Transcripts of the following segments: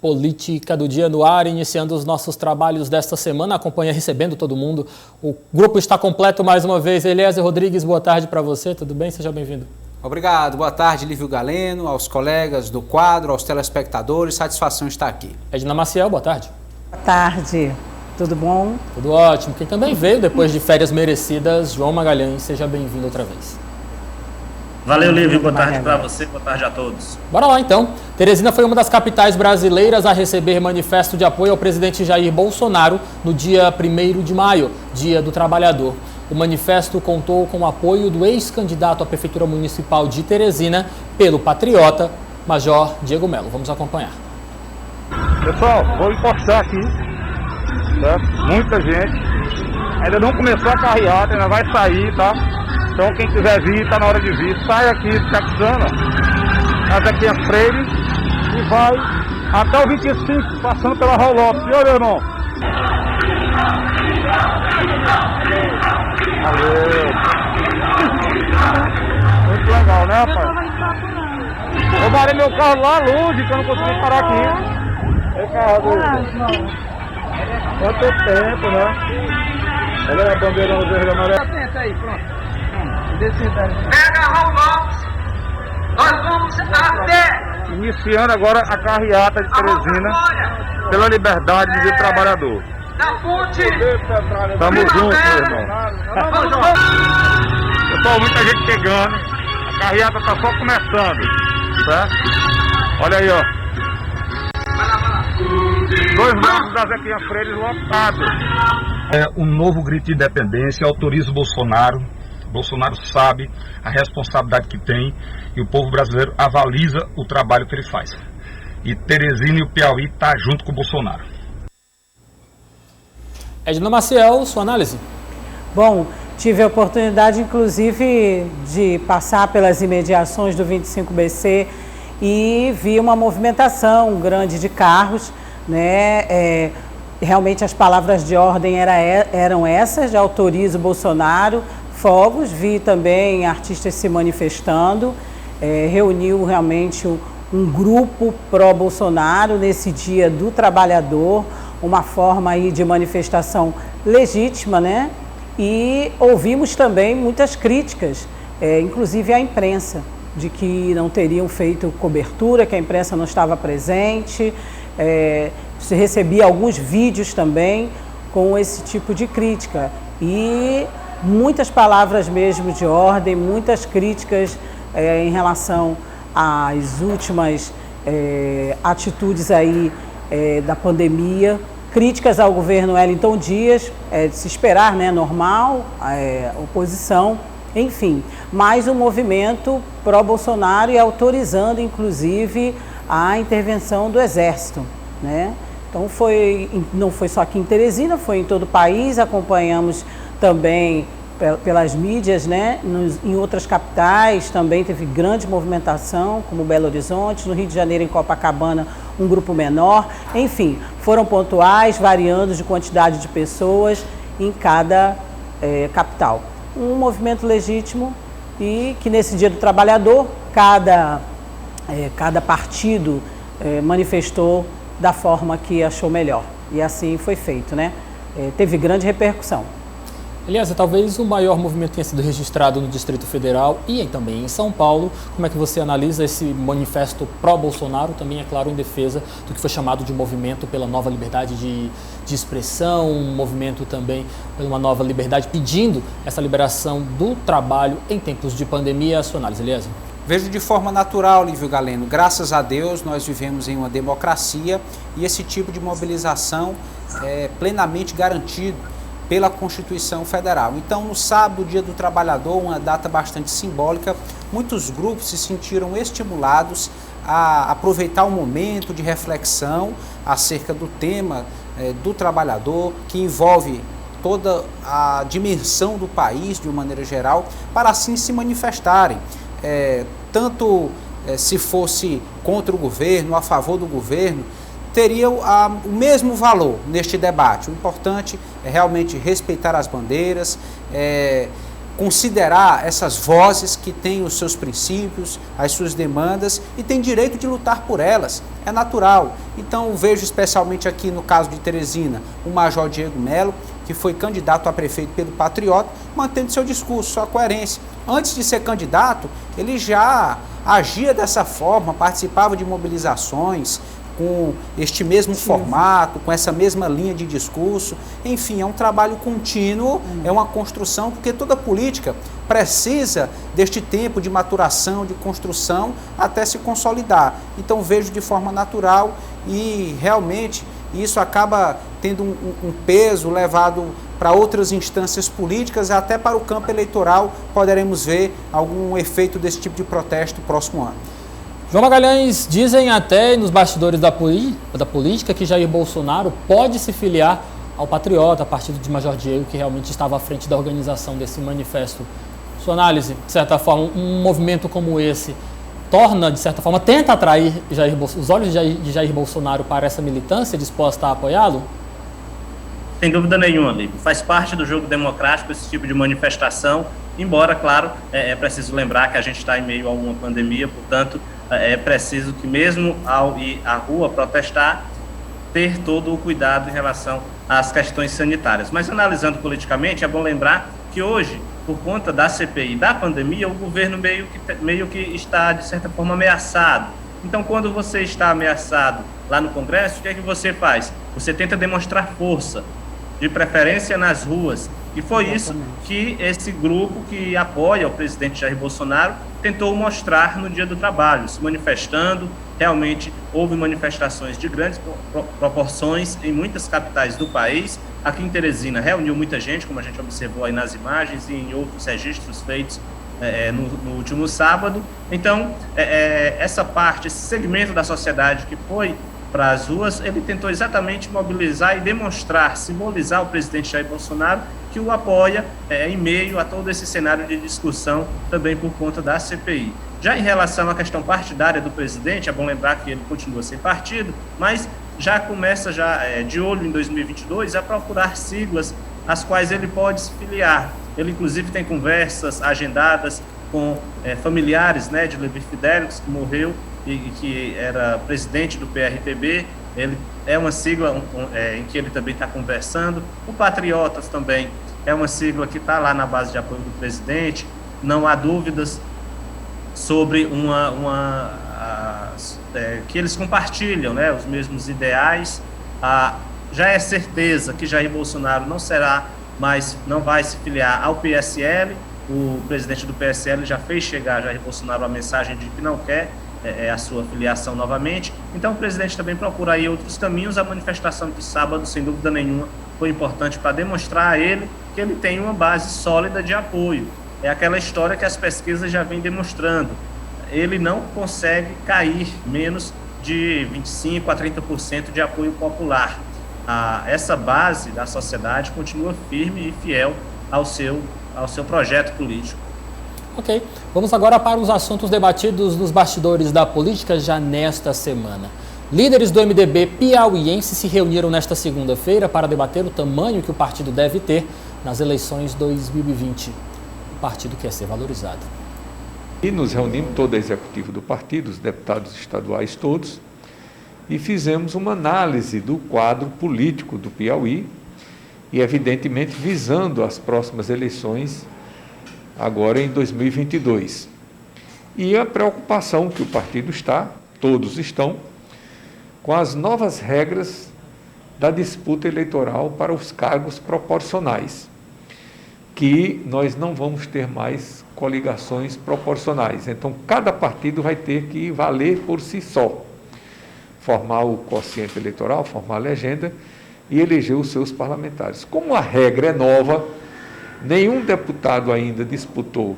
Política do Dia no ar, iniciando os nossos trabalhos desta semana. Acompanha recebendo todo mundo. O grupo está completo mais uma vez. Eliezer Rodrigues, boa tarde para você. Tudo bem? Seja bem-vindo. Obrigado. Boa tarde, Lívio Galeno, aos colegas do quadro, aos telespectadores. Satisfação estar aqui. Edna Maciel, boa tarde. Boa tarde. Tudo bom? Tudo ótimo. Quem também veio depois de férias merecidas, João Magalhães. Seja bem-vindo outra vez. Valeu, Lívio. Boa tarde para você, boa tarde a todos. Bora lá, então. Teresina foi uma das capitais brasileiras a receber manifesto de apoio ao presidente Jair Bolsonaro no dia 1º de maio, Dia do Trabalhador. O manifesto contou com o apoio do ex-candidato à Prefeitura Municipal de Teresina pelo patriota, Major Diego Melo. Vamos acompanhar. Pessoal, vou encostar aqui, certo? Muita gente. Ainda não começou a carreata, ainda vai sair, tá? Então quem quiser vir, tá na hora de vir. Sai aqui de Texana, casa aqui a Freire e vai até o 25, passando pela Raul Lopes. E olha, irmão. Valeu. Muito legal, né, rapaz? Eu parei meu carro lá longe, que eu não consegui parar aqui. É carro quanto tempo, né? Olha a bandeira no verde e amarelo. Tenta aí, pronto. Pega Raul Lopes, nós vamos até. Iniciando agora a carreata de Teresina pela liberdade do trabalhador. Na ponte. Tamo juntos, meu irmão. Pessoal, muita gente chegando. A carreata tá só começando, certo? Olha aí, ó. 2 metros da Zequinha Freire lotados. É um novo grito de independência, autoriza o Bolsonaro. Bolsonaro sabe a responsabilidade que tem e o povo brasileiro avaliza o trabalho que ele faz. E Teresina e o Piauí tá junto com o Bolsonaro. Edna Maciel, sua análise. Bom, tive a oportunidade, inclusive, de passar pelas imediações do 25BC e vi uma movimentação grande de carros, né? Realmente as palavras de ordem eram essas, de autoriza o Bolsonaro, fogos, vi também artistas se manifestando, reuniu realmente um grupo pró-Bolsonaro nesse Dia do Trabalhador, uma forma aí de manifestação legítima, né? E ouvimos também muitas críticas, inclusive à imprensa, de que não teriam feito cobertura, que a imprensa não estava presente. Se recebia alguns vídeos também com esse tipo de crítica. E muitas palavras mesmo de ordem, muitas críticas em relação às últimas atitudes aí da pandemia, críticas ao governo Wellington Dias, de se esperar, né, normal, oposição, enfim, mais um movimento pró-Bolsonaro e autorizando, inclusive, a intervenção do Exército, né? Então não foi só aqui em Teresina, foi em todo o país, acompanhamos também pelas mídias, né? Em outras capitais também teve grande movimentação, como Belo Horizonte, no Rio de Janeiro, em Copacabana, um grupo menor. Enfim, foram pontuais, variando de quantidade de pessoas em cada capital. Um movimento legítimo e que nesse Dia do Trabalhador, cada partido manifestou da forma que achou melhor. E assim foi feito, né? Teve grande repercussão. Eliezer, talvez o maior movimento tenha sido registrado no Distrito Federal e também em São Paulo. Como é que você analisa esse manifesto pró-Bolsonaro, também, é claro, em defesa do que foi chamado de movimento pela nova liberdade de expressão, um movimento também pela uma nova liberdade, pedindo essa liberação do trabalho em tempos de pandemia? A sua análise, Eliezer? Vejo de forma natural, Lívio Galeno. Graças a Deus, nós vivemos em uma democracia e esse tipo de mobilização é plenamente garantido pela Constituição Federal. Então, no sábado, Dia do Trabalhador, uma data bastante simbólica, muitos grupos se sentiram estimulados a aproveitar o momento de reflexão acerca do tema do trabalhador, que envolve toda a dimensão do país, de uma maneira geral, para assim se manifestarem. Tanto se fosse contra o governo, a favor do governo, teria o mesmo valor neste debate. O importante é realmente respeitar as bandeiras, considerar essas vozes que têm os seus princípios, as suas demandas e têm direito de lutar por elas. é natural. Então vejo especialmente aqui no caso de Teresina, o Major Diego Melo, que foi candidato a prefeito pelo Patriota, mantendo seu discurso, sua coerência. Antes de ser candidato, ele já agia dessa forma, participava de mobilizações com este mesmo formato, com essa mesma linha de discurso. Enfim, é um trabalho contínuo, é uma construção, porque toda política precisa deste tempo de maturação, de construção, até se consolidar. Então vejo de forma natural e realmente isso acaba tendo um peso levado para outras instâncias políticas, até para o campo eleitoral poderemos ver algum efeito desse tipo de protesto no próximo ano. João Magalhães, dizem até nos bastidores da política que Jair Bolsonaro pode se filiar ao Patriota, partido de Major Diego, que realmente estava à frente da organização desse manifesto. Sua análise, de certa forma, um movimento como esse torna, de certa forma, tenta atrair os olhos de Jair Bolsonaro para essa militância disposta a apoiá-lo? Sem dúvida nenhuma, Líbio. Faz parte do jogo democrático esse tipo de manifestação, embora, claro, é preciso lembrar que a gente está em meio a uma pandemia, portanto, é preciso que mesmo ao ir à rua protestar, ter todo o cuidado em relação às questões sanitárias. Mas analisando politicamente, é bom lembrar que hoje, por conta da CPI da pandemia, o governo meio que está, de certa forma, ameaçado. Então, quando você está ameaçado lá no Congresso, o que é que você faz? Você tenta demonstrar força, de preferência nas ruas. E foi isso que esse grupo que apoia o presidente Jair Bolsonaro tentou mostrar no Dia do Trabalho, se manifestando. Realmente houve manifestações de grandes proporções em muitas capitais do país. Aqui em Teresina reuniu muita gente, como a gente observou aí nas imagens e em outros registros feitos no último sábado. Então, essa parte, esse segmento da sociedade que foi para as ruas, ele tentou exatamente mobilizar e demonstrar, simbolizar o presidente Jair Bolsonaro, que o apoia em meio a todo esse cenário de discussão, também por conta da CPI. Já em relação à questão partidária do presidente, é bom lembrar que ele continua sem partido, mas já começa de olho em 2022 a procurar siglas às quais ele pode se filiar. Ele, inclusive, tem conversas agendadas com familiares, de Levi Fidelix, que morreu e que era presidente do PRTB. Ele é uma sigla em que ele também está conversando. O Patriotas também é uma sigla que está lá na base de apoio do presidente. Não há dúvidas sobre que eles compartilham, os mesmos ideais. Já é certeza que Jair Bolsonaro não vai se filiar ao PSL. O presidente do PSL já fez chegar a Jair Bolsonaro a mensagem de que não quer a sua filiação novamente. Então o presidente também procura aí outros caminhos. A manifestação de sábado, sem dúvida nenhuma, foi importante para demonstrar a ele que ele tem uma base sólida de apoio. É aquela história que as pesquisas já vêm demonstrando. Ele não consegue cair menos de 25% a 30% de apoio popular. Essa base da sociedade continua firme e fiel ao seu projeto político. Ok, vamos agora para os assuntos debatidos nos bastidores da política já nesta semana. Líderes do MDB piauiense se reuniram nesta segunda-feira para debater o tamanho que o partido deve ter nas eleições 2020. O partido quer ser valorizado. E nos reunimos, todo o executivo do partido, os deputados estaduais todos, e fizemos uma análise do quadro político do Piauí e, evidentemente, visando as próximas eleições agora em 2022. E a preocupação que o partido todos estão, com as novas regras da disputa eleitoral para os cargos proporcionais, que nós não vamos ter mais coligações proporcionais. Então, cada partido vai ter que valer por si só, formar o quociente eleitoral, formar a legenda e eleger os seus parlamentares. Como a regra é nova, nenhum deputado ainda disputou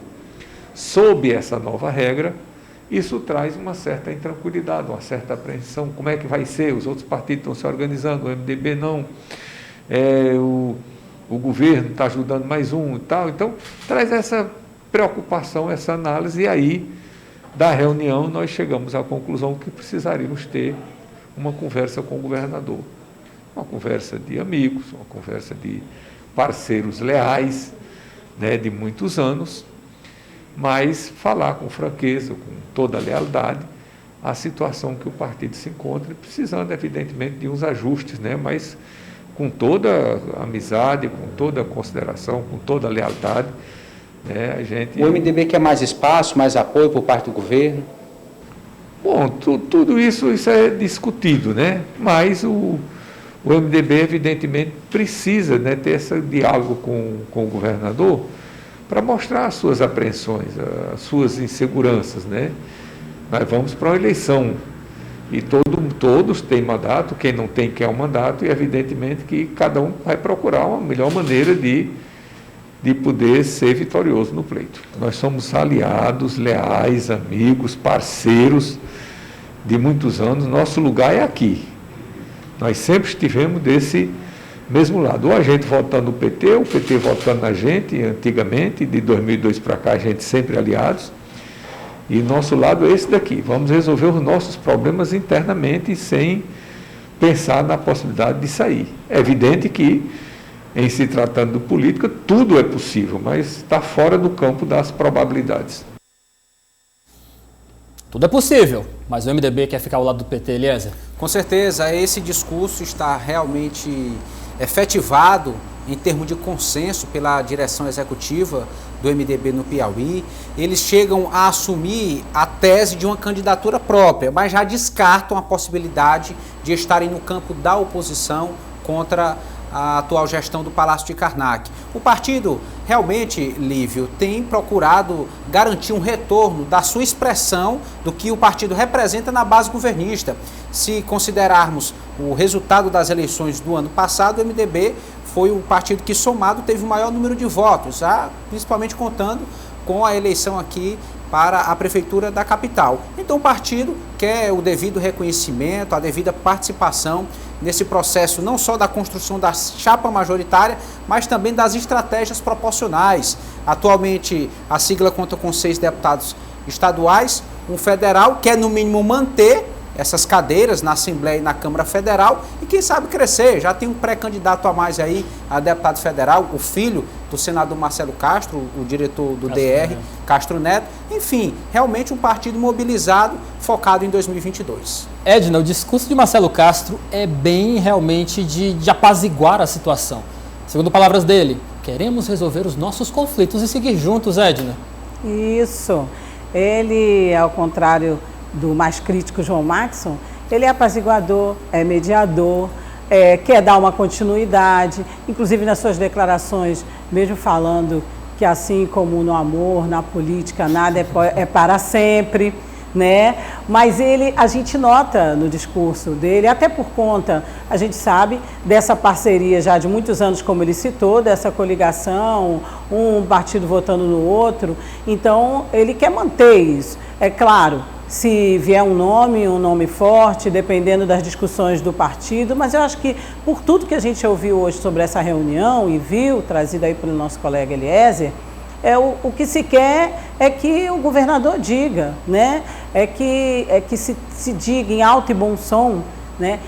sob essa nova regra, isso traz uma certa intranquilidade, uma certa apreensão. Como é que vai ser? Os outros partidos estão se organizando, o MDB não, o governo está ajudando mais um e tal. Então, traz essa preocupação, essa análise, e aí, da reunião, nós chegamos à conclusão que precisaríamos ter uma conversa com o governador. Uma conversa de amigos, uma conversa de parceiros leais, de muitos anos, mas falar com franqueza, com toda a lealdade, a situação que o partido se encontra, precisando, evidentemente, de uns ajustes, né? Mas com toda a amizade, com toda a consideração, com toda a lealdade, né? A gente... O MDB quer mais espaço, mais apoio por parte do governo? Bom, tudo isso é discutido, né? Mas o MDB, evidentemente, precisa, né, ter esse diálogo com o governador para mostrar as suas apreensões, as suas inseguranças, né? Nós vamos para uma eleição e todos têm mandato, quem não tem quer um mandato, e evidentemente que cada um vai procurar uma melhor maneira de poder ser vitorioso no pleito. Nós somos aliados, leais, amigos, parceiros de muitos anos. Nosso lugar é aqui. Nós sempre estivemos desse mesmo lado. Ou a gente votando no PT, o PT votando na gente, antigamente, de 2002 para cá, a gente sempre aliados. E nosso lado é esse daqui. Vamos resolver os nossos problemas internamente, sem pensar na possibilidade de sair. É evidente que, em se tratando de política, tudo é possível, mas está fora do campo das probabilidades. Tudo é possível, mas o MDB quer ficar ao lado do PT, Eliezer? Com certeza, esse discurso está realmente efetivado em termos de consenso pela direção executiva do MDB no Piauí. Eles chegam a assumir a tese de uma candidatura própria, mas já descartam a possibilidade de estarem no campo da oposição contra a atual gestão do Palácio de Karnak. O partido realmente, Lívio, tem procurado garantir um retorno da sua expressão do que o partido representa na base governista. Se considerarmos o resultado das eleições do ano passado, o MDB foi o partido que, somado, teve o maior número de votos, principalmente contando com a eleição aqui para a prefeitura da capital. Então o partido quer o devido reconhecimento, a devida participação nesse processo, não só da construção da chapa majoritária, mas também das estratégias proporcionais. Atualmente a sigla conta com 6 deputados estaduais, um federal, quer no mínimo manter essas cadeiras na Assembleia e na Câmara Federal e quem sabe crescer. Já tem um pré-candidato a mais aí a deputado federal, o filho do senador Marcelo Castro, o diretor do DR, Castro Neto. Enfim, realmente um partido mobilizado, focado em 2022. Edna, o discurso de Marcelo Castro é bem realmente de apaziguar a situação. Segundo palavras dele, queremos resolver os nossos conflitos e seguir juntos, Edna. Isso. Ele, ao contrário do mais crítico João Maxson, ele é apaziguador, é mediador, quer dar uma continuidade, inclusive nas suas declarações, mesmo falando que assim como no amor, na política, nada é para sempre, né? Mas a gente nota no discurso dele, até por conta, a gente sabe, dessa parceria já de muitos anos, como ele citou, dessa coligação, um partido votando no outro, então ele quer manter isso. É claro, se vier um nome forte, dependendo das discussões do partido, mas eu acho que por tudo que a gente ouviu hoje sobre essa reunião e viu, trazido aí pelo nosso colega Eliezer, o que se quer é que o governador diga, né? É que se diga em alto e bom som, né?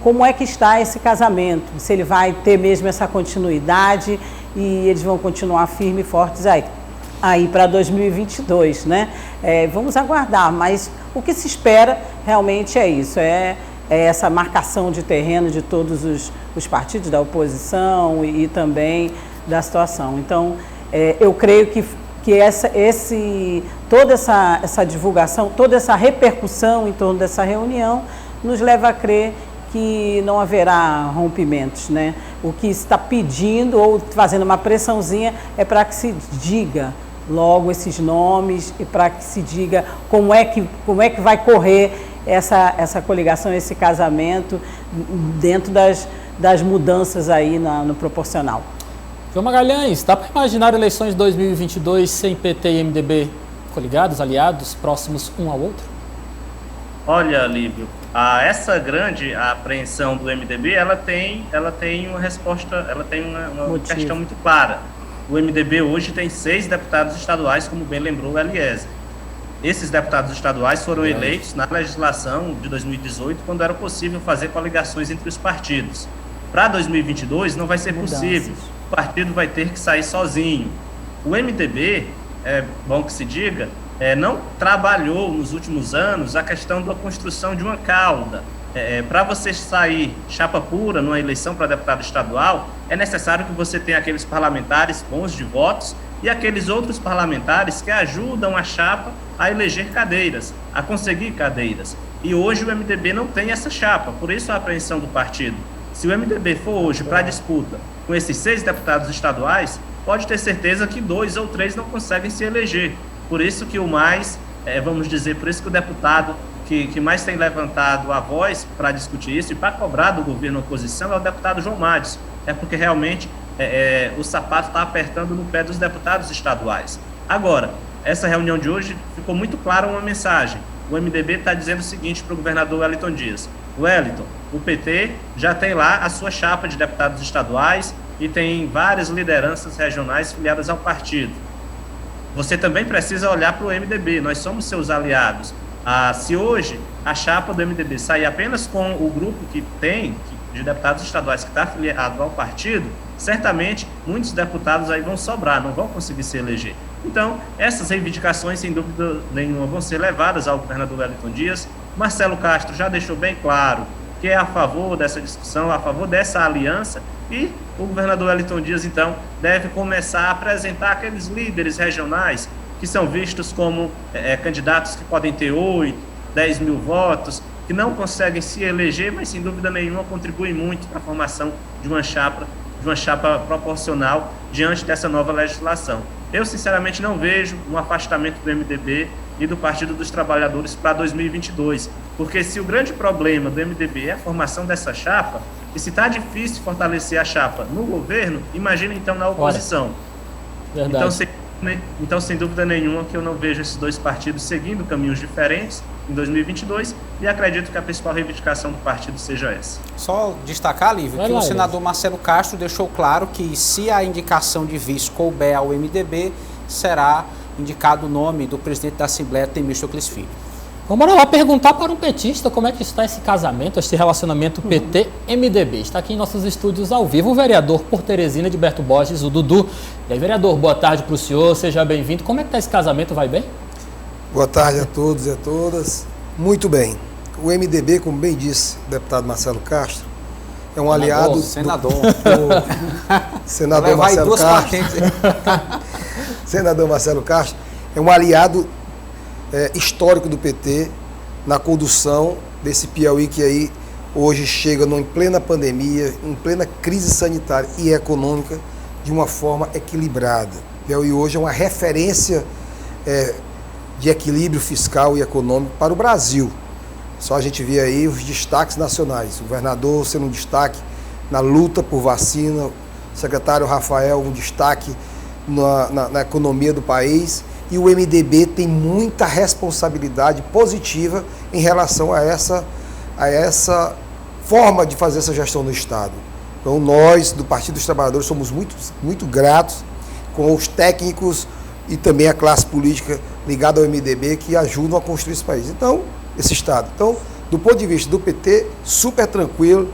Como é que está esse casamento, se ele vai ter mesmo essa continuidade e eles vão continuar firmes e fortes aí para 2022, né? Vamos aguardar, mas o que se espera realmente é isso, é essa marcação de terreno de todos os partidos da oposição e também da situação. Então, eu creio que toda essa divulgação, toda essa repercussão em torno dessa reunião nos leva a crer que não haverá rompimentos, né? O que está pedindo ou fazendo uma pressãozinha é para que se diga logo esses nomes e para que se diga como é que vai correr essa coligação, esse casamento dentro das mudanças aí no proporcional. João Magalhães, dá para imaginar eleições de 2022 sem PT e MDB coligados, aliados, próximos um ao outro? Olha, Lívio, essa grande apreensão do MDB, ela tem uma resposta, ela tem uma questão muito clara. O MDB hoje tem 6 deputados estaduais, como bem lembrou o Eliezer. Esses deputados estaduais foram eleitos na legislação de 2018, quando era possível fazer coligações entre os partidos. Para 2022 não vai ser possível. O partido vai ter que sair sozinho. O MDB, é bom que se diga, não trabalhou nos últimos anos a questão da construção de uma cauda. Para você sair chapa pura numa eleição para deputado estadual, é necessário que você tenha aqueles parlamentares bons de votos e aqueles outros parlamentares que ajudam a chapa a eleger cadeiras, a conseguir cadeiras. E hoje o MDB não tem essa chapa, por isso a apreensão do partido. Se o MDB for hoje para a disputa com esses 6 deputados estaduais, pode ter certeza que 2 ou 3 não conseguem se eleger. Por isso que o mais, vamos dizer, por isso que o deputado que mais tem levantado a voz para discutir isso e para cobrar do governo oposição é o deputado João Madison. É porque realmente o sapato está apertando no pé dos deputados estaduais. Agora, essa reunião de hoje ficou muito clara uma mensagem. O MDB está dizendo o seguinte para o governador Wellington Dias: Wellington, o PT já tem lá a sua chapa de deputados estaduais e tem várias lideranças regionais filiadas ao partido. Você também precisa olhar para o MDB, nós somos seus aliados. Se hoje a chapa do MDB sair apenas com o grupo que tem de deputados estaduais que está afiliado ao partido, certamente muitos deputados aí vão sobrar, não vão conseguir se eleger. Então, essas reivindicações, sem dúvida nenhuma, vão ser levadas ao governador Wellington Dias. Marcelo Castro já deixou bem claro que é a favor dessa discussão, a favor dessa aliança, e o governador Wellington Dias, então, deve começar a apresentar aqueles líderes regionais que são vistos como candidatos que podem ter 8, 10 mil votos, que não conseguem se eleger, mas sem dúvida nenhuma contribuem muito para a formação de uma chapa proporcional diante dessa nova legislação. Eu, sinceramente, não vejo um afastamento do MDB e do Partido dos Trabalhadores para 2022, porque se o grande problema do MDB é a formação dessa chapa, e se está difícil fortalecer a chapa no governo, imagina então na oposição. Verdade. Então, sem dúvida nenhuma, que eu não vejo esses dois partidos seguindo caminhos diferentes em 2022 e acredito que a principal reivindicação do partido seja essa. Só destacar, Lívia, que o senador Marcelo Castro deixou claro que se a indicação de vice couber ao MDB, será indicado o nome do presidente da Assembleia, Temístocles Filho. Vamos lá perguntar para um petista como é que está esse casamento, esse relacionamento PT-MDB. Está aqui em nossos estúdios ao vivo o vereador por Teresina, Edilberto Borges, o Dudu. E aí, vereador, boa tarde para o senhor, seja bem-vindo. Como é que está esse casamento, vai bem? Boa tarde a todos e a todas. Muito bem. O MDB, como bem disse o deputado Marcelo Castro, é um aliado... Senador. Senador Marcelo Castro. Senador Marcelo Castro é um aliado histórico do PT na condução desse Piauí que aí hoje chega em plena pandemia, em plena crise sanitária e econômica de uma forma equilibrada. Piauí hoje é uma referência de equilíbrio fiscal e econômico para o Brasil. Só a gente vê aí os destaques nacionais. O governador sendo um destaque na luta por vacina, o secretário Rafael um destaque na economia do país. E o MDB tem muita responsabilidade positiva em relação a essa forma de fazer essa gestão no Estado. Então nós, do Partido dos Trabalhadores, somos muito gratos com os técnicos e também a classe política ligada ao MDB que ajudam a construir esse país. Então, esse Estado. Então, do ponto de vista do PT, super tranquilo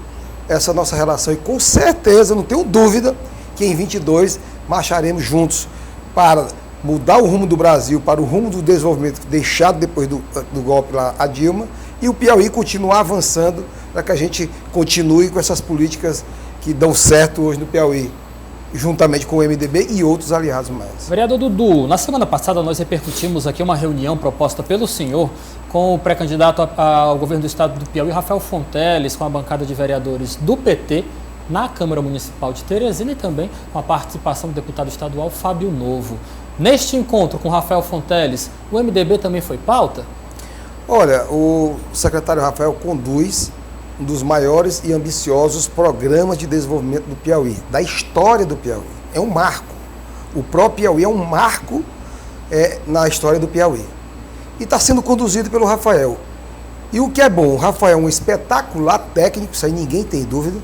essa nossa relação. E com certeza, não tenho dúvida, que em 22 marcharemos juntos para mudar o rumo do Brasil para o rumo do desenvolvimento deixado depois do golpe lá a Dilma e o Piauí continuar avançando para que a gente continue com essas políticas que dão certo hoje no Piauí, juntamente com o MDB e outros aliados mais. Vereador Dudu, na semana passada nós repercutimos aqui uma reunião proposta pelo senhor com o pré-candidato ao governo do estado do Piauí, Rafael Fonteles, com a bancada de vereadores do PT na Câmara Municipal de Teresina e também com a participação do deputado estadual Fábio Novo. Neste encontro com Rafael Fonteles, o MDB também foi pauta? Olha, o secretário Rafael conduz um dos maiores e ambiciosos programas de desenvolvimento do Piauí, da história do Piauí. É um marco. O próprio Piauí é um marco na história do Piauí. E está sendo conduzido pelo Rafael. E o que é bom, o Rafael é um espetacular técnico, isso aí ninguém tem dúvida.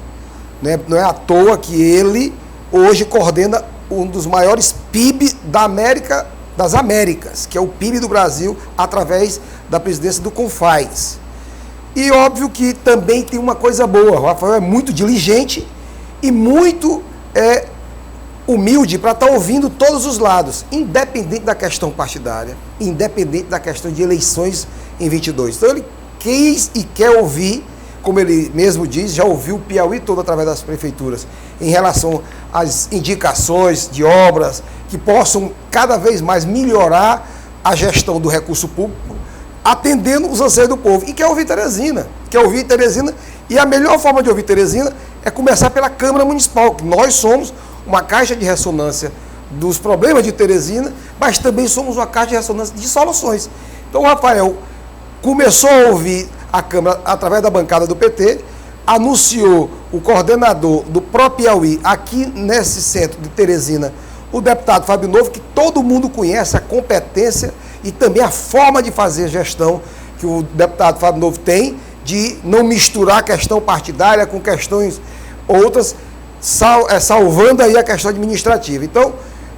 Né? Não é à toa que ele hoje coordena um dos maiores PIB das Américas, que é o PIB do Brasil, através da presidência do CONFAS. E óbvio que também tem uma coisa boa, o Rafael é muito diligente e muito humilde para estar ouvindo todos os lados, independente da questão partidária, independente da questão de eleições em 22. Então ele quis e quer ouvir, como ele mesmo diz, já ouviu o Piauí todo através das prefeituras, em relação às indicações de obras que possam cada vez mais melhorar a gestão do recurso público, atendendo os anseios do povo. E quer ouvir Teresina, e a melhor forma de ouvir Teresina é começar pela Câmara Municipal, que nós somos uma caixa de ressonância dos problemas de Teresina, mas também somos uma caixa de ressonância de soluções. Então o Rafael começou a ouvir a Câmara através da bancada do PT, anunciou o coordenador do próprio Piauí aqui nesse centro de Teresina, o deputado Fábio Novo, que todo mundo conhece a competência e também a forma de fazer gestão que o deputado Fábio Novo tem, de não misturar a questão partidária com questões outras, salvando aí a questão administrativa. Então,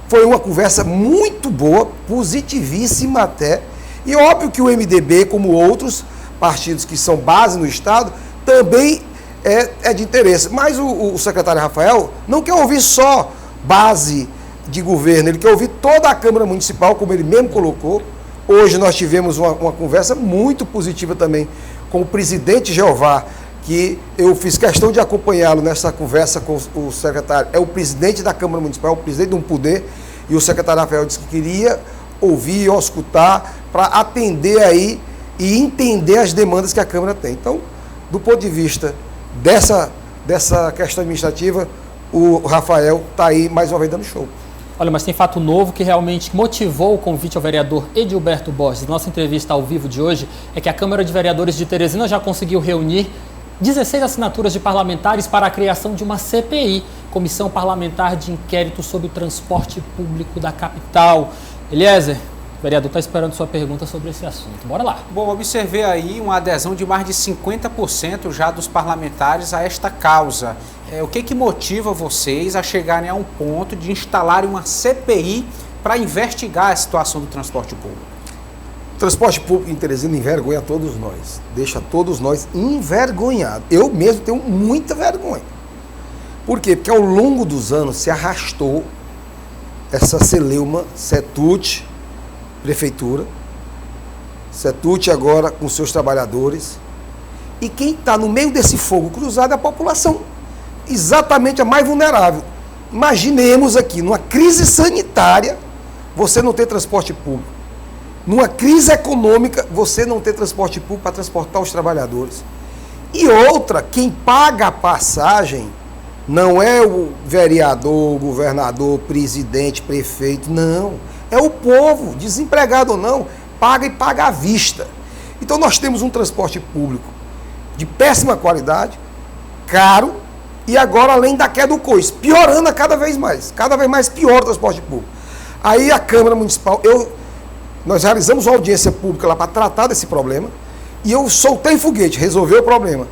foi uma conversa muito boa, positivíssima até, e óbvio que o MDB, como outros partidos que são base no Estado, também é de interesse. Mas o secretário Rafael não quer ouvir só base de governo, ele quer ouvir toda a Câmara Municipal, como ele mesmo colocou. Hoje nós tivemos uma conversa muito positiva também com o presidente Jeová, que eu fiz questão de acompanhá-lo nessa conversa com o secretário. É o presidente da Câmara Municipal, o presidente de um poder, e o secretário Rafael disse que queria ouvir ou escutar para atender aí e entender as demandas que a Câmara tem. Então, do ponto de vista dessa questão administrativa, o Rafael está aí mais uma vez dando show. Olha, mas tem fato novo que realmente motivou o convite ao vereador Edilberto Borges. Nossa entrevista ao vivo de hoje é que a Câmara de Vereadores de Teresina já conseguiu reunir 16 assinaturas de parlamentares para a criação de uma CPI, Comissão Parlamentar de Inquérito sobre o Transporte Público da Capital. Eliezer, o vereador está esperando sua pergunta sobre esse assunto. Bora lá. Bom, observei aí uma adesão de mais de 50% já dos parlamentares a esta causa. O que motiva vocês a chegarem a um ponto de instalarem uma CPI para investigar a situação do transporte público? O transporte público em Teresina envergonha todos nós, deixa todos nós envergonhados. Eu mesmo tenho muita vergonha. Por quê? Porque ao longo dos anos se arrastou essa celeuma, Setut, prefeitura, Setut agora com seus trabalhadores, e quem está no meio desse fogo cruzado é a população, exatamente a mais vulnerável. Imaginemos aqui, numa crise sanitária, você não ter transporte público. Numa crise econômica, você não ter transporte público para transportar os trabalhadores. E outra, quem paga a passagem não é o vereador, o governador, presidente, prefeito, não. É o povo, desempregado ou não, paga e paga à vista. Então nós temos um transporte público de péssima qualidade, caro, e agora além da queda do coice, piorando cada vez mais pior o transporte público. Aí a Câmara Municipal, nós realizamos uma audiência pública lá para tratar desse problema, e eu soltei foguete, resolveu o problema.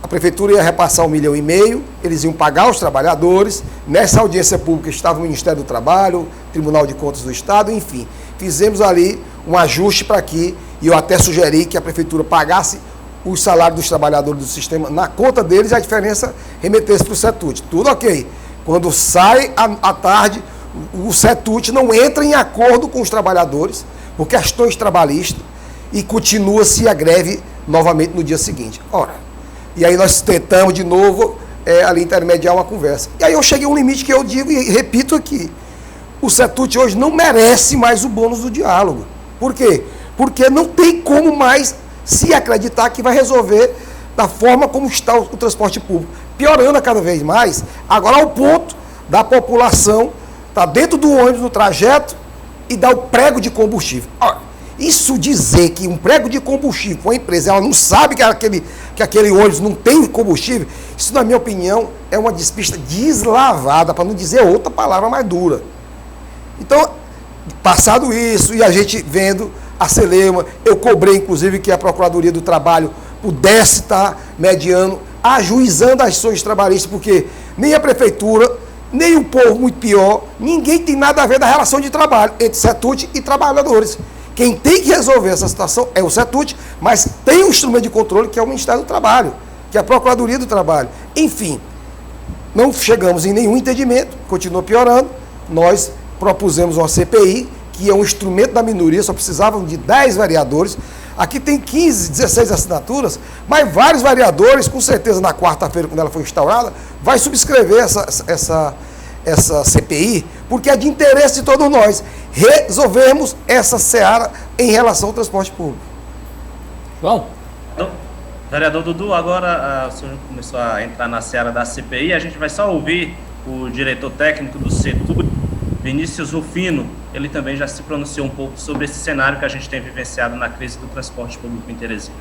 A Prefeitura ia repassar 1,5 milhão, eles iam pagar os trabalhadores. Nessa audiência pública estava o Ministério do Trabalho, Tribunal de Contas do Estado, enfim. Fizemos ali um ajuste para que, e eu até sugeri que a Prefeitura pagasse o salário dos trabalhadores do sistema na conta deles, e a diferença remetesse para o Setut. Tudo ok. Quando sai à tarde, o Setut não entra em acordo com os trabalhadores por questões trabalhistas e continua-se a greve novamente no dia seguinte. Ora, e aí nós tentamos de novo ali intermediar uma conversa. E aí eu cheguei a um limite que eu digo e repito aqui. O Setut hoje não merece mais o bônus do diálogo. Por quê? Porque não tem como mais se acreditar que vai resolver da forma como está o transporte público. Piorando cada vez mais, agora ao ponto da população estar dentro do ônibus no trajeto e dar o prego de combustível. Ora, isso dizer que um prego de combustível para uma empresa, ela não sabe que aquele ônibus não tem combustível, isso, na minha opinião, é uma despista deslavada, para não dizer outra palavra mais dura. Então, passado isso, e a gente vendo a celeuma, eu cobrei, inclusive, que a Procuradoria do Trabalho pudesse estar mediando, ajuizando as ações trabalhistas, porque nem a Prefeitura, nem o povo, muito pior, ninguém tem nada a ver da relação de trabalho entre Setut e trabalhadores. Quem tem que resolver essa situação é o Setut, mas tem um instrumento de controle que é o Ministério do Trabalho, que é a Procuradoria do Trabalho. Enfim, não chegamos em nenhum entendimento, continua piorando. Nós propusemos uma CPI, que é um instrumento da minoria, só precisavam de 10 vereadores. Aqui tem 15, 16 assinaturas, mas vários vereadores, com certeza na quarta-feira, quando ela for instaurada, vai subscrever essa CPI, porque é de interesse de todos nós resolvermos essa seara em relação ao transporte público. João? Vereador Dudu, agora o senhor começou a entrar na seara da CPI, a gente vai só ouvir o diretor técnico do setor, Vinícius Rufino. Ele também já se pronunciou um pouco sobre esse cenário que a gente tem vivenciado na crise do transporte público em Teresina.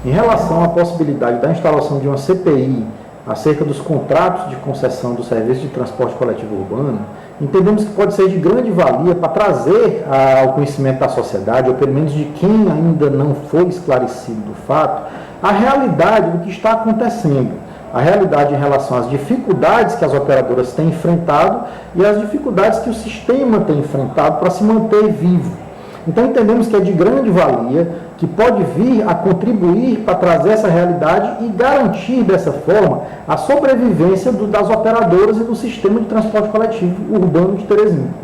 Em relação à possibilidade da instalação de uma CPI acerca dos contratos de concessão do serviço de transporte coletivo urbano, entendemos que pode ser de grande valia para trazer ao conhecimento da sociedade, ou pelo menos de quem ainda não foi esclarecido do fato, a realidade do que está acontecendo. A realidade em relação às dificuldades que as operadoras têm enfrentado e as dificuldades que o sistema tem enfrentado para se manter vivo. Então entendemos que é de grande valia, que pode vir a contribuir para trazer essa realidade e garantir dessa forma a sobrevivência das operadoras e do sistema de transporte coletivo urbano de Teresina.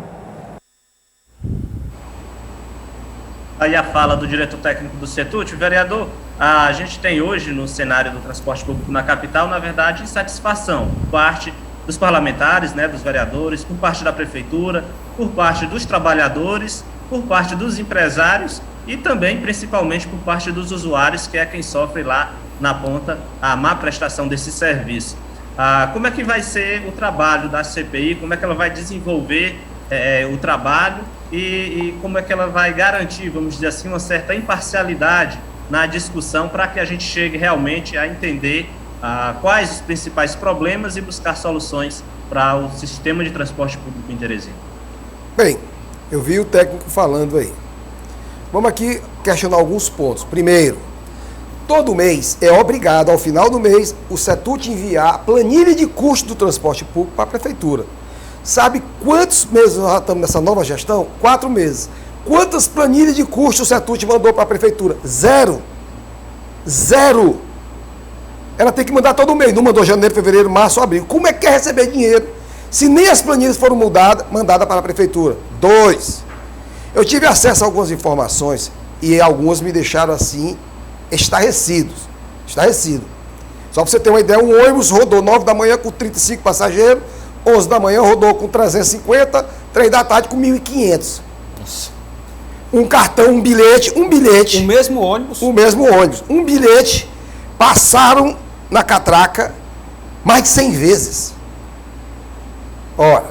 Aí a fala do diretor técnico do CETUT, vereador, a gente tem hoje no cenário do transporte público na capital, na verdade, insatisfação por parte dos parlamentares, né, dos vereadores, por parte da prefeitura, por parte dos trabalhadores, por parte dos empresários e também, principalmente, por parte dos usuários, que é quem sofre lá na ponta a má prestação desse serviço. Como é que vai ser o trabalho da CPI, como é que ela vai desenvolver o trabalho e como é que ela vai garantir, vamos dizer assim, uma certa imparcialidade na discussão para que a gente chegue realmente a entender quais os principais problemas e buscar soluções para o sistema de transporte público em Teresina. Bem, eu vi o técnico falando aí. Vamos aqui questionar alguns pontos. Primeiro, todo mês é obrigado, ao final do mês, o CETUT enviar a planilha de custo do transporte público para a prefeitura. Sabe quantos meses nós já estamos nessa nova gestão? 4 meses. Quantas planilhas de custo o CETUT mandou para a prefeitura? Zero. Ela tem que mandar todo mês. Não mandou janeiro, fevereiro, março, abril. Como é que quer receber dinheiro se nem as planilhas foram mandadas para a prefeitura? 2. Eu tive acesso a algumas informações e algumas me deixaram assim, estarrecido. Só para você ter uma ideia, um ônibus rodou 9 da manhã com 35 passageiros, 11 da manhã rodou com 350, 3 da tarde com 1.500. Um cartão, um bilhete. O mesmo ônibus. Um bilhete, passaram na catraca mais de 100 vezes. Ora,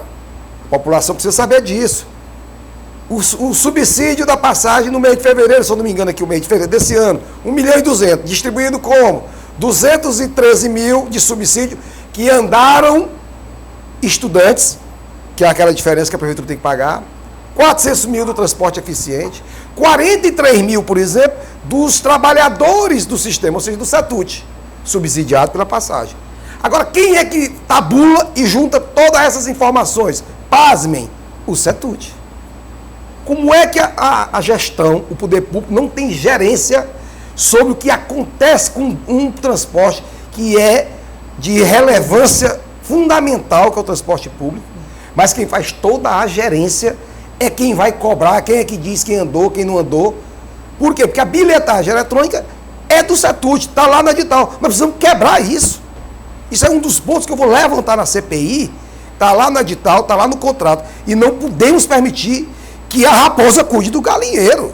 a população precisa saber disso. O subsídio da passagem no mês de fevereiro, se eu não me engano aqui, o mês de fevereiro desse ano, 1.200.000, distribuído como? 213 mil de subsídio que andaram estudantes, que é aquela diferença que a prefeitura tem que pagar, 400 mil do transporte eficiente, 43 mil, por exemplo, dos trabalhadores do sistema, ou seja, do CETUT, subsidiado pela passagem. Agora, quem é que tabula e junta todas essas informações? Pasmem, o CETUT. Como é que a gestão, o poder público, não tem gerência sobre o que acontece com um transporte que é de relevância fundamental, que é o transporte público, mas quem faz toda a gerência é quem vai cobrar, quem é que diz quem andou, quem não andou. Por quê? Porque a bilhetagem eletrônica é do CETUT, está lá no edital. Nós precisamos quebrar isso. Isso é um dos pontos que eu vou levantar na CPI, está lá no edital, está lá no contrato, e não podemos permitir que a raposa cuide do galinheiro.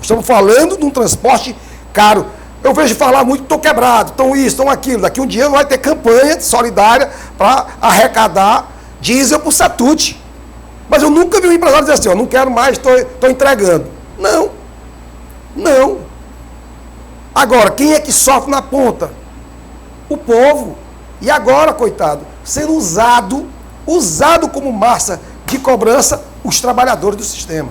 Estamos falando de um transporte caro. Eu vejo falar muito, estou quebrado, estão isso, estão aquilo. Daqui um dia vai ter campanha solidária para arrecadar diesel para o CETUT. Mas eu nunca vi um empresário dizer assim, ó, não quero mais, estou entregando. Não. Agora, quem é que sofre na ponta? O povo. E agora, coitado, sendo usado como massa de cobrança os trabalhadores do sistema.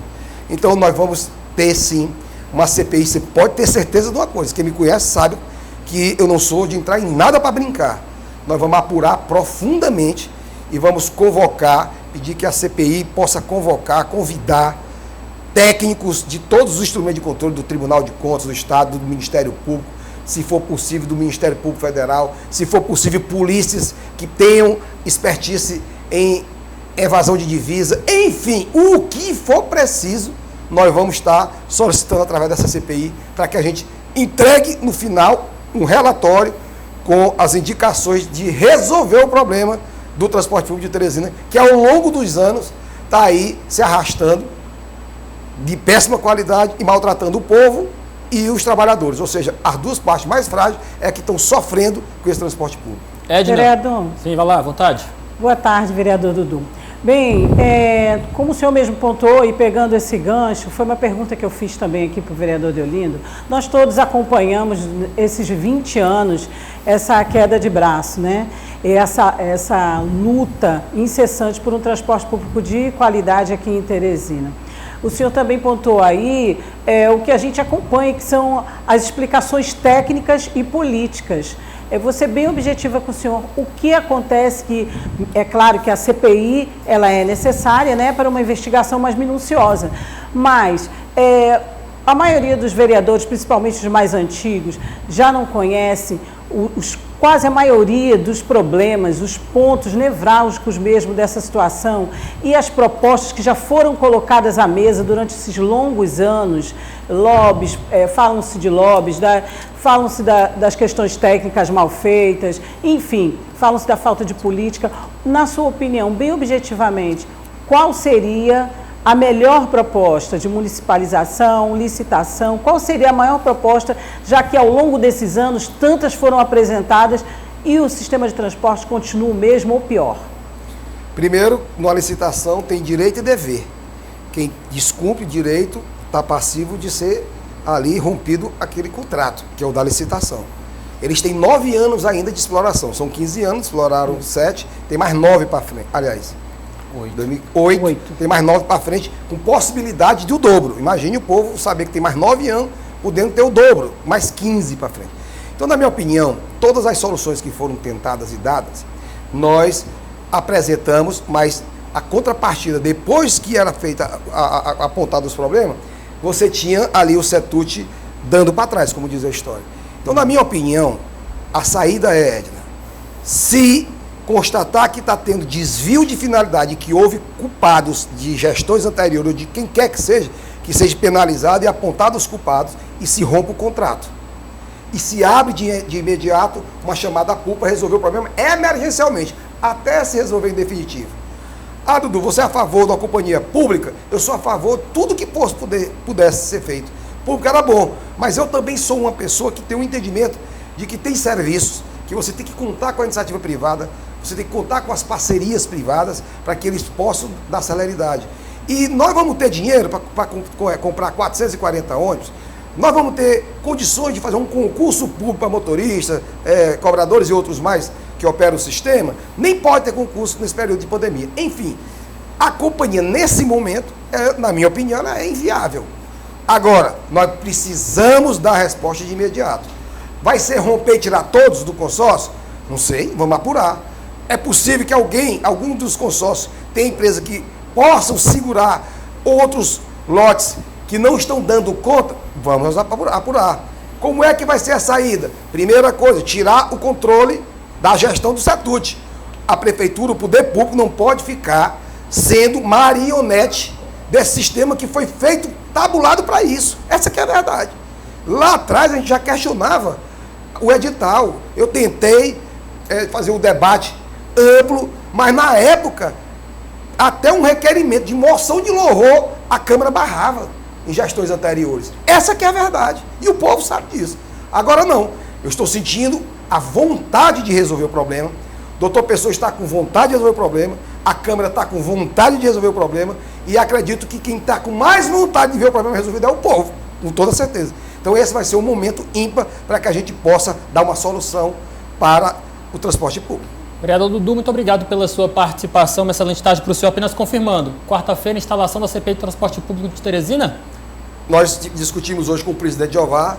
Então nós vamos ter sim uma CPI, você pode ter certeza de uma coisa, quem me conhece sabe que eu não sou de entrar em nada para brincar. Nós vamos apurar profundamente e vamos convocar, pedir que a CPI possa convocar, convidar técnicos de todos os instrumentos de controle do Tribunal de Contas, do Estado, do Ministério Público, se for possível do Ministério Público Federal, se for possível polícias que tenham expertise em evasão de divisa, enfim, o que for preciso, nós vamos estar solicitando através dessa CPI para que a gente entregue no final um relatório com as indicações de resolver o problema do transporte público de Teresina, que ao longo dos anos está aí se arrastando de péssima qualidade e maltratando o povo e os trabalhadores, ou seja, as duas partes mais frágeis é que estão sofrendo com esse transporte público. Edna, vereador. Sim, vai lá, à vontade. Boa tarde, vereador Dudu. Bem, como o senhor mesmo pontuou, e pegando esse gancho, foi uma pergunta que eu fiz também aqui para o vereador Deolindo, nós todos acompanhamos esses 20 anos essa queda de braço, né? Essa luta incessante por um transporte público de qualidade aqui em Teresina. O senhor também pontuou aí o que a gente acompanha, que são as explicações técnicas e políticas. Vou ser bem objetiva com o senhor. O que acontece que, é claro que a CPI ela é necessária, né, para uma investigação mais minuciosa, mas a maioria dos vereadores, principalmente os mais antigos, já não conhecem quase a maioria dos problemas, os pontos nevrálgicos mesmo dessa situação e as propostas que já foram colocadas à mesa durante esses longos anos, lobbies, falam-se de lobbies, falam-se das questões técnicas mal feitas, enfim, falam-se da falta de política. Na sua opinião, bem objetivamente, qual seria a melhor proposta de municipalização, licitação? Qual seria a maior proposta, já que ao longo desses anos tantas foram apresentadas e o sistema de transporte continua o mesmo ou pior? Primeiro, numa licitação tem direito e dever. Quem descumpre direito está passivo de ser ali rompido aquele contrato, que é o da licitação. Eles têm 9 anos ainda de exploração, são 15 anos, exploraram 7, tem mais 9 para frente, aliás, 2008, tem mais 9 para frente, com possibilidade do dobro. Imagine o povo saber que tem mais 9 anos, podendo ter o dobro, mais 15 para frente. Então, na minha opinião, todas as soluções que foram tentadas e dadas, nós apresentamos, mas a contrapartida, depois que era feita, apontado os problemas, você tinha ali o CETUT dando para trás, como diz a história. Então, na minha opinião, a saída é, Edna, se constatar que está tendo desvio de finalidade, que houve culpados de gestões anteriores, ou de quem quer que seja penalizado e apontado os culpados e se rompa o contrato. E se abre de imediato uma chamada pública para resolver o problema emergencialmente, até se resolver em definitivo. Dudu, você é a favor da companhia pública? Eu sou a favor de tudo que pudesse ser feito. Público era bom, mas eu também sou uma pessoa que tem um entendimento de que tem serviços que você tem que contar com a iniciativa privada, você tem que contar com as parcerias privadas para que eles possam dar celeridade. E nós vamos ter dinheiro para comprar 440 ônibus, nós vamos ter condições de fazer um concurso público para motoristas, cobradores e outros mais que operam o sistema, nem pode ter concurso nesse período de pandemia. Enfim, a companhia nesse momento, na minha opinião, ela é inviável. Agora, nós precisamos dar resposta de imediato. Vai ser romper e tirar todos do consórcio? Não sei, vamos apurar. É possível que algum dos consórcios tenha empresa que possam segurar outros lotes que não estão dando conta? Vamos apurar. Como é que vai ser a saída? Primeira coisa, tirar o controle da gestão do CETUT. A prefeitura, o poder público não pode ficar sendo marionete desse sistema que foi feito, tabulado para isso. Essa que é a verdade. Lá atrás a gente já questionava o edital. Eu tentei fazer um debate amplo, mas na época, até um requerimento de moção de louvor, a Câmara barrava em gestões anteriores. Essa que é a verdade. E o povo sabe disso. Agora não. Eu estou sentindo a vontade de resolver o problema. O doutor Pessoa está com vontade de resolver o problema. A Câmara está com vontade de resolver o problema. E acredito que quem está com mais vontade de ver o problema resolvido é o povo, com toda certeza. Então esse vai ser um momento ímpar para que a gente possa dar uma solução para o transporte público. Vereador Dudu, muito obrigado pela sua participação. Uma excelente tarde para o senhor. Apenas confirmando, quarta-feira, instalação da CPI de Transporte Público de Teresina? Nós discutimos hoje com o presidente Jeová,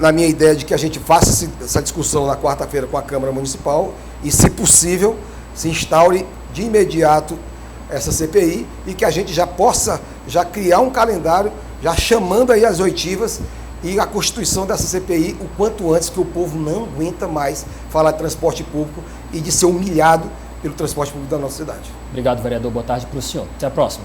na minha ideia de que a gente faça essa discussão na quarta-feira com a Câmara Municipal e, se possível, se instaure de imediato essa CPI e que a gente já possa já criar um calendário, já chamando aí as oitivas e a constituição dessa CPI o quanto antes, que o povo não aguenta mais falar de transporte público e de ser humilhado pelo transporte público da nossa cidade. Obrigado, vereador. Boa tarde para o senhor. Até a próxima.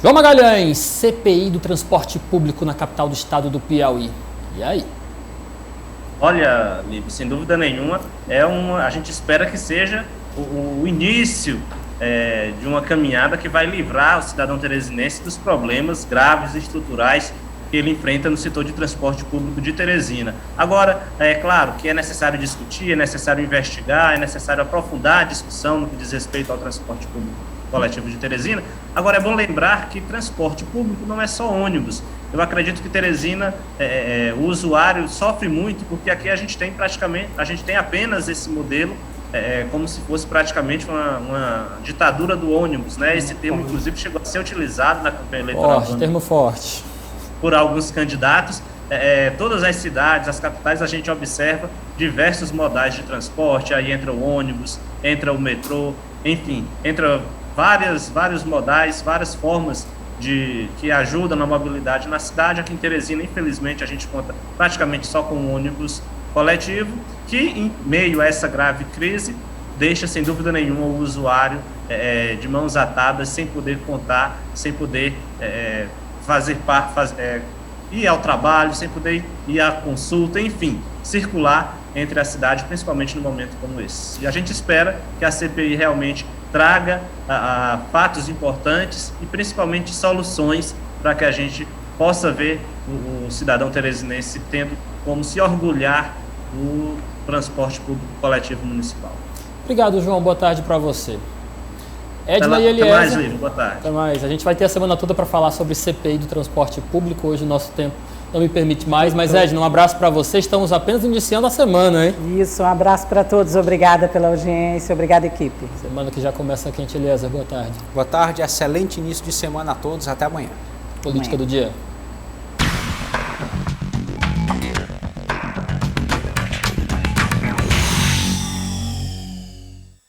João Magalhães, CPI do transporte público na capital do estado do Piauí. E aí? Olha, Líbio, sem dúvida nenhuma, a gente espera que seja o início de uma caminhada que vai livrar o cidadão teresinense dos problemas graves e estruturais que ele enfrenta no setor de transporte público de Teresina. Agora, é claro que é necessário discutir, é necessário investigar, é necessário aprofundar a discussão no que diz respeito ao transporte público coletivo de Teresina. Agora, é bom lembrar que transporte público não é só ônibus. Eu acredito que Teresina, o usuário sofre muito, porque aqui a gente tem apenas esse modelo, como se fosse praticamente uma ditadura do ônibus, né? Esse termo, inclusive, chegou a ser utilizado na campanha eleitoral. Termo forte. Por alguns candidatos. Todas as cidades, as capitais, a gente observa diversos modais de transporte, aí entra o ônibus, entra o metrô, enfim, entra vários modais, várias formas que ajudam na mobilidade na cidade. Aqui em Teresina, infelizmente, a gente conta praticamente só com um ônibus coletivo, que em meio a essa grave crise, deixa sem dúvida nenhuma o usuário de mãos atadas, sem poder contar, sem poder ir ao trabalho, sem poder ir à consulta, enfim, circular entre a cidade, principalmente no momento como esse. E a gente espera que a CPI realmente traga fatos importantes e principalmente soluções para que a gente possa ver o cidadão teresinense tendo como se orgulhar do transporte público coletivo municipal. Obrigado, João. Boa tarde para você. Edna e Eliezer. Até mais, Lívio. Boa tarde. Até mais. A gente vai ter a semana toda para falar sobre CPI do transporte público. Hoje o nosso tempo não me permite mais, mas Edna, um abraço para você. Estamos apenas iniciando a semana, hein? Isso, um abraço para todos. Obrigada pela audiência, obrigada, equipe. Semana que já começa quente, Eliezer. Boa tarde. Boa tarde, excelente início de semana a todos. Até amanhã. Política do dia.